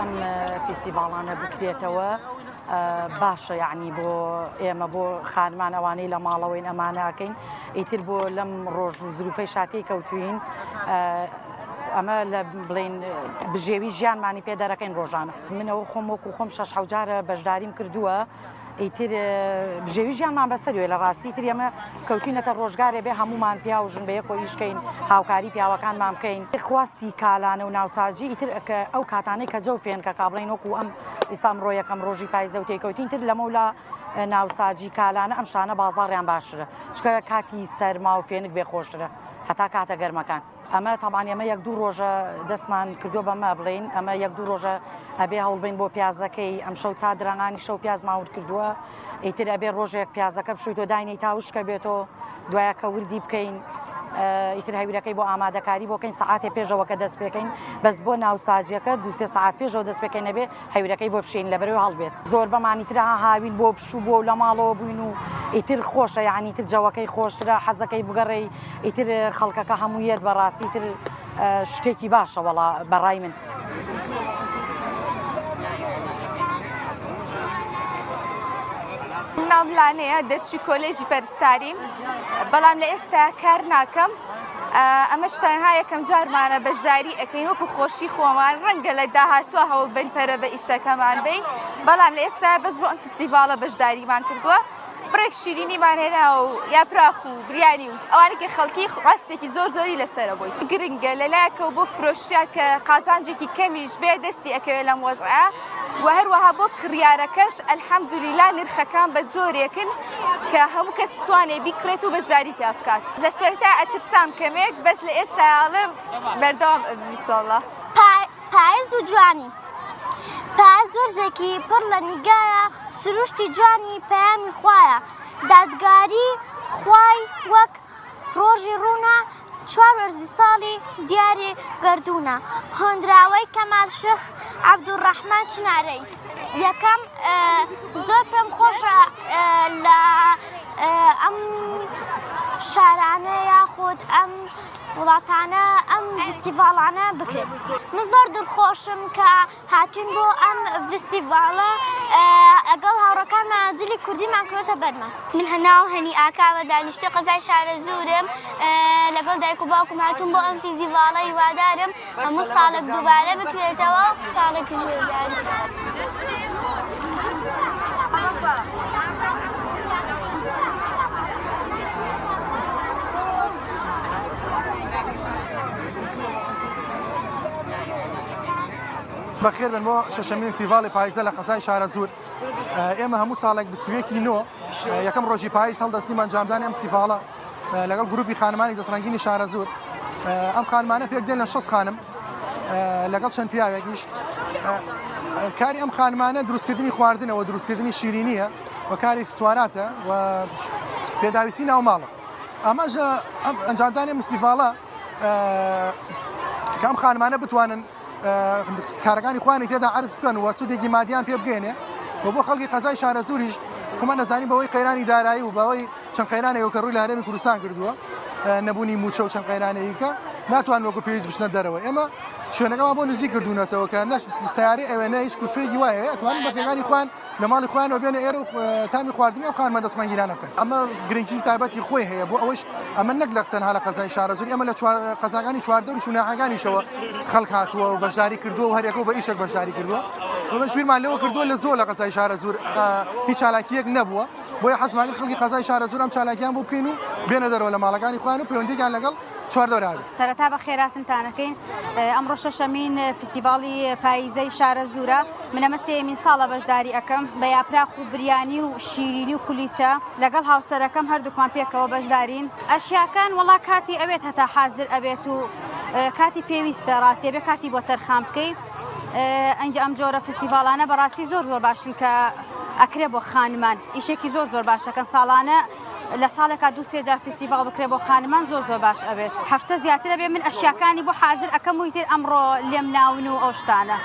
ئەم فیستیڤاڵانە بکرێتەوە باشە، یعنی بۆ ئێمە بۆ خانمان ئەوانەی لە ماڵەوەین ئەمانەکەین ئیتر بۆ لەم ڕۆژ و زروفەی شاتی کەوتوین ئەمە لە بڵین بژێوی ژیانمانی پێ دەرەکەین ڕۆژانە. منەوە خۆم وەکو خۆم 6 جارە بەشداریم کردووە، ئیتر بژێوی ژیانمان بەسەروێ لە ڕاستی تر ئێمە کەوتینەتە ڕۆژگارێ بێ هەمومان پیاوژن بە یەکۆ ئیشکەین هاوکاری پیاوەکانمان بکەین. خواستی کالانە و ناوساجی ئیتر ئەو کاتانەی کە جەو فێن کە کابڵین وەکو ئەم ئیسام ڕۆ یەکەم ڕۆژی پاییزە و تێکەوتین تر لەمەولا ناوساجی کالانە ئەم شتانە بازاڕیان باشترە، چکە کاتی سەرما و فێنک بێخۆشترە هەتا کاتە گەرمەکان. ئەمە تاوان ئێمە 1-2 ڕۆژە دەستمان کردو بەمە بڵین ئەمە 1-2 ڕۆژە ئەبێ هەوڵبین بۆ پیازەکەی ئەم شەو تا درەنگانی شەو پیاز ماوت کردووە، ئیتر ئەبێ ڕۆژێک پیازەکە بشویتۆ داینەی تاوشکە بێتۆ دوایەکە وردی بکەین، ئیتر هەویرەکەی بۆ ئامادەکاری بۆکەین سەعاتێ پێشەوە کە دەست پێکەین، بەس بۆ ناوساجیەکە 2-3 ساعت پێشەوە دەست پێکەین نەبێ هەویرەکەی بۆ بشین لەبەرەوە هەڵبێت. زۆر بەمانی ترە هاوین بۆ پشوو بۆ لە ماڵەوە بووین و ئیتر خۆشە، یعنی تر جەوەکەی خۆشترە، حەزەکەی بگەڕێی، ئیتر خەڵکەکە هەموویەت بەڕاستی تر شتێکی باشە وەڵا بەڕای من. ناوملانەیە دەرچی کۆلێژی پەرستاریم، بەڵام لە ئێستا کار ناکەم. ئەمەش تەنها یەکەم جارمانە بەشداری ئەەکەین وەکو خۆشی خۆمان، ڕەنگە لە داهاتووە هەوڵ بن پەرە بە ئیشەکەمان بین، بەڵام لە ئێستا بەس بۆ ئەم فستیڤاڵە بەشداریمان کردووە. بڕێک شیرینیمان هێنا و یاپراخ و بریانی و ئەوانێکی خەڵکی ڕاستێکی زۆری لەسرە بووی گرنگە لەلایەکە و بۆ فرۆشیان کە قازانجێکی کەمیش بێ دەستی ئەکەوێت لەم وەزعە و هەروەها بۆ کڕیارەکەش ئەلحەمدولیلا نرخەکان بە جۆرێکن کە هەموو کەس توانێ بیکڕێت و بەشداری تیا بکات. لە سەرتا ئەترسام کەمێک، بەس لە ئێستا ئاڵم بەردەوام ئینشاڵڵا. پاییز و جوانی پاییز وەرزێکی پڕ لە نیگایە، سروشتی جوانی پەیامی خوایە، دادگاری خوای وەک ڕۆژی ڕوونە، 4 وەرزی ساڵی دیاری گەردوونە. هۆندراوەی کەمالشێخ عەبدوڕەحمان چنارەی. یەکەم زۆر پێم خۆشە لە ئەم شارانە یاخود ئەم وڵاتانە ئەم فستیڤاڵانە بکرێت. من زۆر دڵخۆشم کە هاتوین بۆ ئەم فستیڤاڵە ئەگەڵ هاوڕەکانمان جلی کوردیمان کردوتە بەرمان. من هەناو هەنی ئاکامە دانیشتوی قەزای شارەزورم، لەگەڵ دایک و باوکم هاتوون بۆ ئەم فستیڤاڵە، هیوادارم هەموو ساڵێک دووبارە بکرێتەوە ساڵێکی ژێرجاری. بەخێر بن بۆ شەشەمین سیڤاڵی پاییزە لە قەزای شارەزور. ئێمە هەموو ساڵێک 21 نۆ یەکەم ڕۆژی پاییز هەڵدەستیم ئەنجامدانی ئەم سیڤاڵە لەگەڵ گروپی خانمانی دەسڕەنگینی شارەزور. ئەم خانمانە پێک دێن لە 6 خانم لەگەڵ چەند پیاوێکیش. کاری ئەم خانمانە دروستکردنی خواردنەوە، دروستکردنی شیرینیە و کاری سواراتە و پێداویستی ناو ماڵە. ئەمەش ئەنجامدانی ئەم سیڤاڵە کە ئەم خانمانە بتوانن کارەکانی خوانی تێدا عرض بکەن و سوودێکی مادیان پێ بگەێنێ و بۆ خەڵکی قەزای شارەزوریش خۆمان دەزانین بەوەی قەیرانی دارایی و بەوەی چەند قەیرانێک کە ڕووی لە هەرێمی کوردستان کردووە، نەبوونی موچە و چەند قەیرانەیەکە ناتوان وەکو پێویست بچنە دەرەوە. ئێمە شوێنەکەمان بۆ نزیک کردوونەتەوە کە نەش سیارەی ئەوێنە هیچ کورفێکی وایە ئەتوانین بە پێکانی خوان لە ماڵی خوانەوە بێنە ئێرە و تامی خواردنی ئەم خانمان دەستمەنگیرانە بکەن. ئەمە گرنگی تایبەتی خۆی هەیە بۆ ئەوەش ئەمە نەک لە تەنها لە قەزای شارەزوری، ئەمە لە قەزاکانی چواردەوری و ناحەکانیشەوە خەڵک هاتووە و بەشداری کردووە و هەرێکەوە بە ئیشێک بەشداری کردووە. ئەمەش بیرمان لەوە کردووە لە زۆر لە قەزای شارەزور هیچ چالاکیەک نەبووە، بۆیە حەزمان کرد خەڵکی قەزای شارەزور ئەم چالاکیان بۆ بکەین و بێنە دەرەوە لە ماڵەکانی خوان و پەیوەندیان لەگەڵ چواردەوراوی. سەرەتا بە خێراتنتانەکەین. ئەمڕۆ شەشەمین فستیڤاڵی پاییزەی شارەزورە. من ئەمە سێمین ساڵە بەشداری ئەەکەم بە یاپراخ و بریانی و شیرینی و کولیچە لەگەڵ هاوسەرەکەم هەردووکمان پێکەوە بەشدارین. ئەشیاکان وەڵا کاتی ئەوێت هەتا حازر ئەبێت و کاتی پێویستە ڕاستی بێ کاتی بۆ تەرخام بکەی. ئەنج ئەم جۆرە فستیڤاڵانە بەڕاستی زۆر باشن کە ئەکرێ بۆ خانمان ئیشێکی زۆر باشەکەن ساڵانە لە ساڵێکا 2-3 جار فستیڤاڵ بکرێ بۆ خانمان زۆر باش ئەبێت. هەفتە زیاترە بێ من ئەشیاکانی بۆ حازر ئەەکەم و تر ئەمڕۆ لێم ناون و ئەو شتانە.